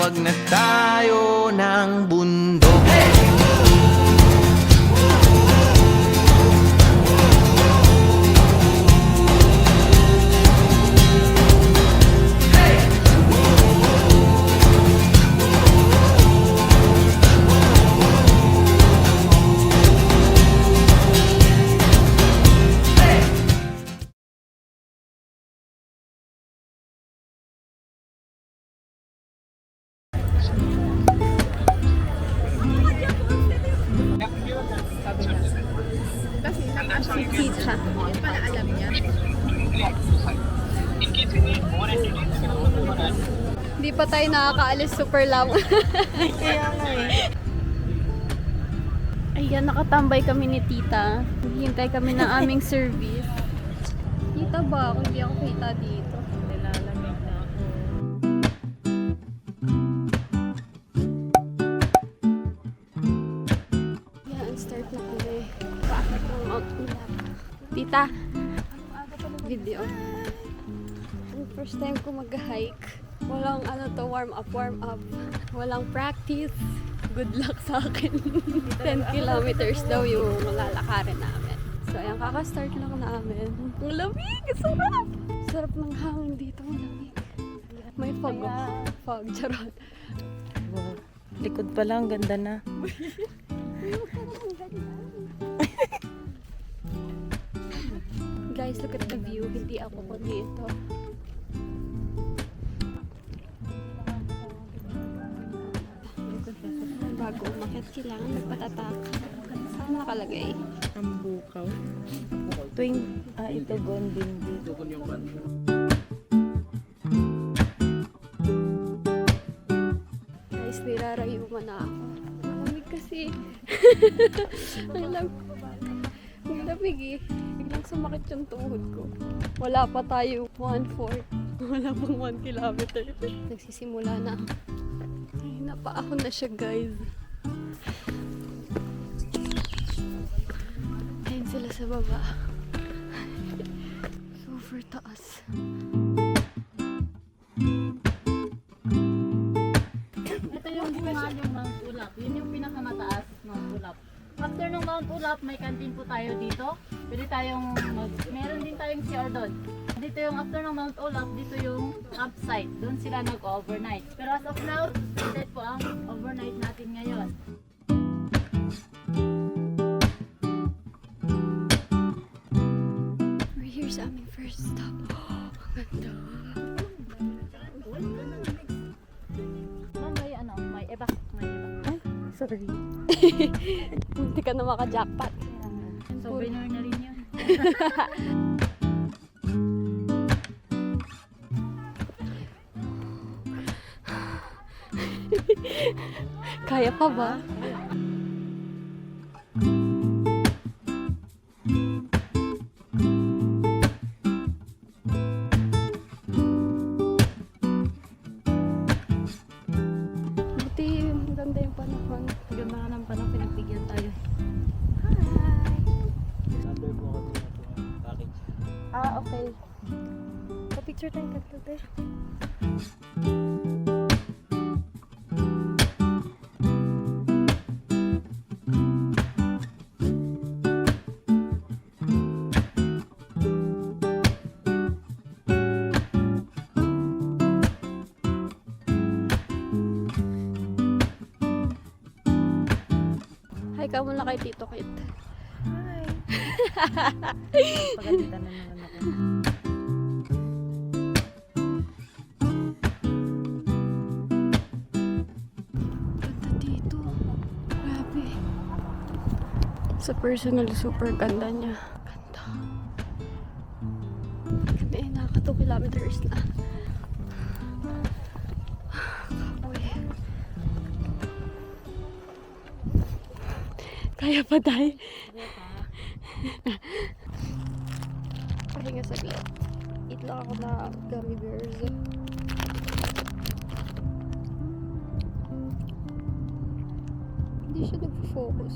tumawag na tayo ng bundok. Si Tita. Yun pala alam niya. Hindi pa tayo nakakaalis, super lang. Kaya nga eh. Ayan, nakatambay kami ni Tita. Hihintay kami ng aming service. Tita ba? Kung hindi ako kita dito. Nilalamig na ako. Yan, start na kami. Paakit ng Mount Ulap. Tita, video. First time ko mag-hike. Walang warm up. Walang practice. Good luck sa akin. 10 kilometers daw yung lalakarin namin. So, ayan, kaka-start lang namin. Ang lamig! Sarap! Sarap ng hangin dito. Malamig. May fog. Fog, charot. Wow. Likod pa lang, ganda na. Guys, look at the view. Hindi ako kundi ito. Bago umakyat, kailangan magpatatak. Saan nakalagay? Ang bukaw. Ito gonding dito. Guys, nirarayuman na ako. Lamig kasi. Ang lamig eh. Biglang sumakit yung tuhod ko. Wala pa tayo 1/4. Wala pang 1 kilometer. Nagsisimula na. Ay, napaahon na siya, guys. Ayun sila sa baba. Super taas. Ito yung bunga yung Mount Ulap. Yun yung pinakamataas Mount Ulap. After ng Mount Ulap, may canteen po tayo dito. Pwede tayong meron din tayong CR doon. Dito yung after ng Mount Ulap, dito yung campsite. Doon sila nag-overnight. Pero as of now, ito po ang overnight natin ngayon. We're here sa aming first stop. Ang ganda. Ma'am, may evac. Ay, sorry. Hindi ka na maka-jackpot. Souvenir na rin yun. Kaya pa ba? Buti maganda yung panahon. Ganda nga ng panang pinagbigyan tayo. Okay. Pa-picture tayo tatlo. Hi ka muna kay Tito Kit. Hi. Pagalitan na naman ako. Ganda dito. Grabe. Sa personal, super ganda niya. Ganda. Kami naka 2 kilometers na. Uy. Kaya pa tayo. Pahinga saglit. Eat lang ako na gummy bears. Hindi siya nag-focus.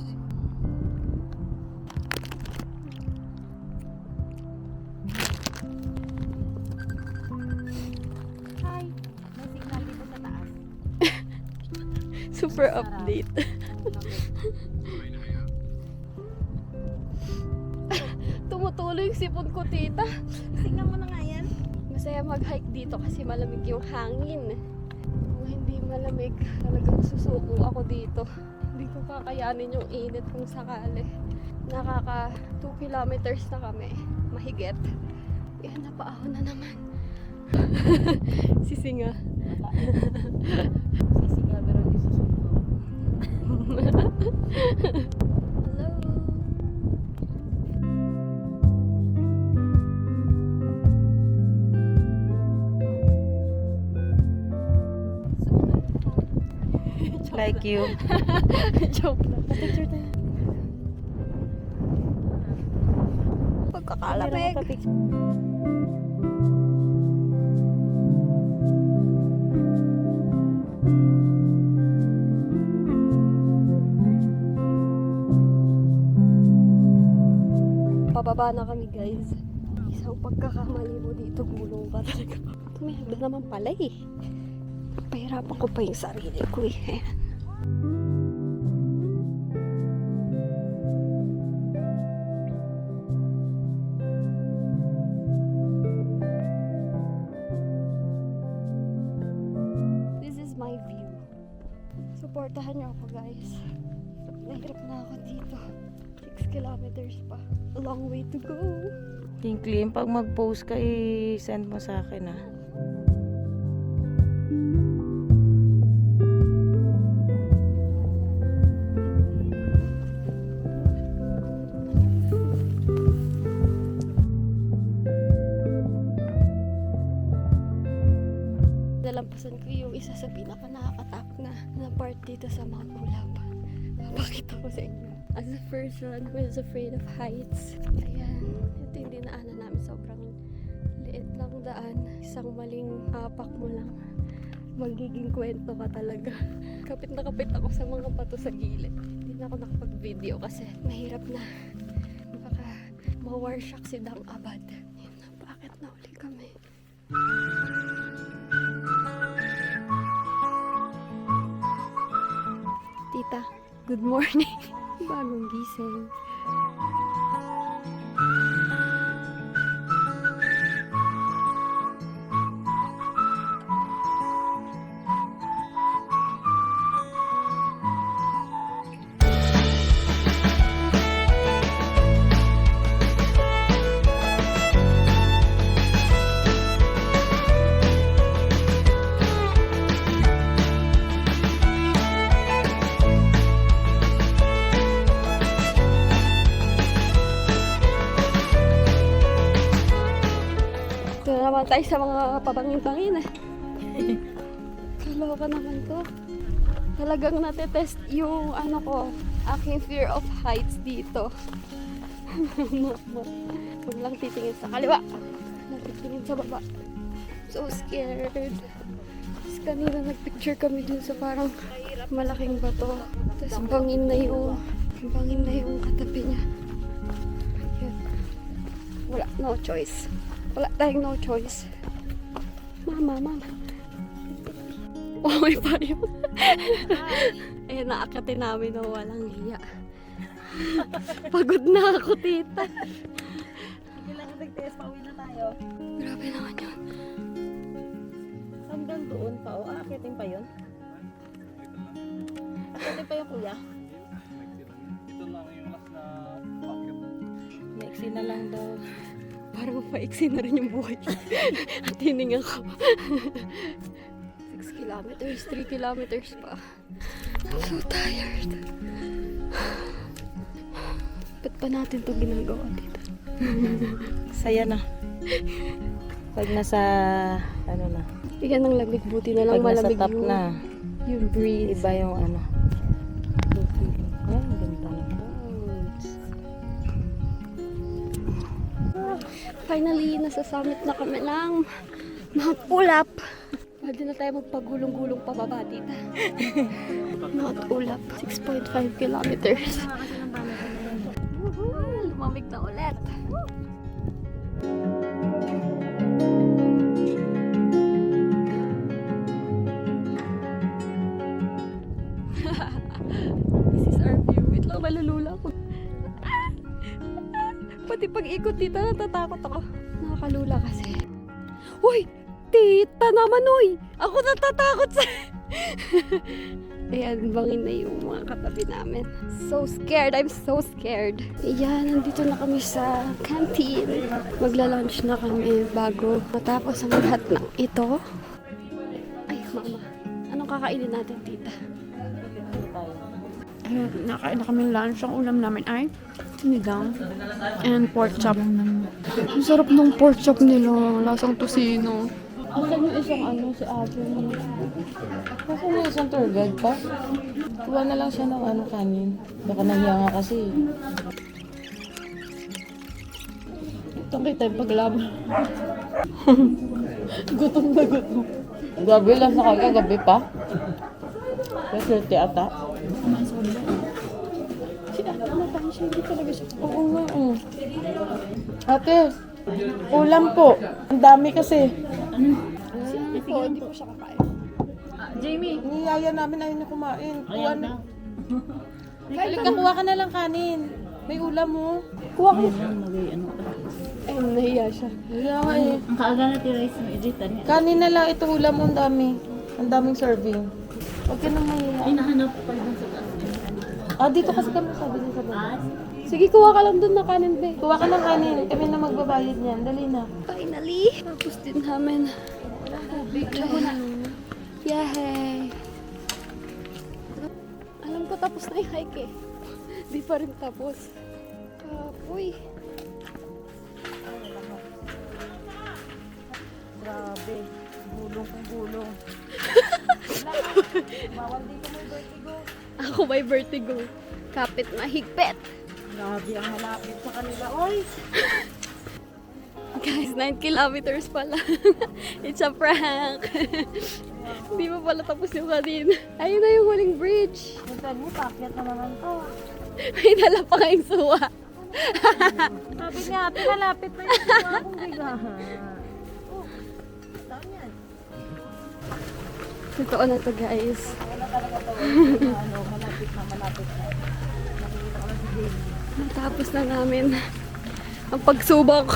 Hi! May signal dito sa taas. Super update. Tumutuloy yung sipon ko, tita. Tingnan mo na nga yan. Masaya mag-hike dito kasi malamig yung hangin. Kung hindi malamig, talagang susuko ako dito. Hindi ko kakayanin yung init kung sakali. Nakaka 2 kilometers na kami. Mahigit. Yan, napaahon na naman. Sisinga. Sisiga pero di susuko. Hello. Like you. Joke lang. Picture tayo. Pagkakalamig. Pababa na kami, guys. Isang pagkakamali mo dito, gulong ka talaga. Tumihag naman pala eh. Pahirapan ko pa yung sarili ko eh. Ayan. This is my view. Supportahan niyo ako, guys. Nahirap na ako dito. 6 kilometers pa. A long way to go. Kinklim, pag mag-post ka, i-send mo sa akin ah. Nalampasan ko yung isa sa pinaka nakakatakot na part dito sa Mount Ulap. Papakita ko sa inyo. As a person who is afraid of heights. Ayan. Ito yung dinaanan namin. Sobrang liit lang daan. Isang maling hapak mo lang. Magiging kwento ka talaga. Kapit na kapit ako sa mga bato sa gilid. Hindi na ako nakapag-video kasi mahirap na. Baka ma-warshock si Dang Abad. Yun na, bakit na uli kami? Tita, good morning. Bagong gising. Ito na naman tayo sa mga pabangin-bangin eh. Kaloka naman to. Talagang natetest yung ano ko, aking fear of heights dito. Huwag lang titingin sa kaliwa. Natitingin sa baba. So scared. Tapos kanina nagpicture kami dun sa parang malaking bato. Tapos bangin na yung katabi niya. Yun. Wala, no choice. Wala tayong no choice. Mama. Oh, may payo. Ayun, naakatin namin na walang hiya. Pagod na ako, tita. Kailangan nag-test, pauwi na tayo. Grabe naman yun. Hanggang doon pa, o aakitin pa yun? Aakitin pa yung kuya? Ito lang yung last na pocket. Maiksi na lang daw. Parang paiksi na rin yung buhay. At hininga ko. 6 kilometers, 3 kilometers pa. I'm so tired. Ba't pa natin to ginagawa dito? Saya na. Pag nasa, ano na. Yan ang lamig, buti na lang Pag nasa malamig top yung, na, yung breeze. iba yung ano. Ay, ang ganda ng clouds. Finally, nasa summit na kami ng Mount Ulap. Pwede na tayo magpagulong-gulong pababa, tita. Mount Ulap, 6.5 kilometers. Woohoo! Lumamig na ulit. ko, tita. Natatakot ako. Nakakalula kasi. Uy! Tita naman, uy! Ako natatakot sa... Ayan, bangin na yung mga katabi namin. So scared. I'm so scared. Ayan, nandito na kami sa canteen. Magla-lunch na kami bago matapos ang lahat ng ito. Ay, mama. Anong kakainin natin, tita? Nakain na kami lunch. Ang ulam namin ay sinigang and pork chop. Ang sarap ng pork chop nila. Lasang tosino. Asan yung isang si Ate? Kasi may isang tour guide pa. Kuha na lang siya ng kanin. Baka nahiya nga kasi. Ito kita yung paglaban. Gutom na gutom. Gabi lang sa kagagabi pa. Kasi 30 ata. Si Ate natahin siya. Hindi talaga siya. Oo nga. Ate, ulam po. Ang dami kasi. Hindi ko siya kakain. Jamie, Niyaya namin ayaw niya kumain. Kuha ayaw na. na. Halika, kuha ka na lang kanin. May ulam mo. Kuha ko. Ano ka? Ay, nahiya siya. Wala nga eh. Ang kaaga na rice mo, editan niya. Kanin na lang. Ito ulam mo. Ang dami. Ang daming serving. Huwag ka nang mahiya. Ay, nahanap ko pa dun sa taas. Dito kasi kami sabi niya sa baba. Sige, kuha ka lang dun na kanin, be. Kuha ka ng kanin. Kami na magbabayad niyan. Dali na. Finally, tapos din namin. Yay! Alam ko tapos na yung hike eh. Di pa rin tapos. Kapoy. Grabe. Gulong kung gulong. Bawal dito may vertigo. Ako may vertigo. Kapit na higpit. Grabe ang malapit sa kanila. Oy! Guys, 9 kilometers pa lang. It's a prank. Hindi pa pala tapos yung kanina. Ayun na yung huling bridge. Minsan mo, pakyat na naman to. May dala pa kayong suwa. Sabi niya, ate, malapit na yung suwa akong bigahan. Totoo na to, guys. Malapit na. Nakikita ko na si Jane. Natapos na namin ang pagsubok.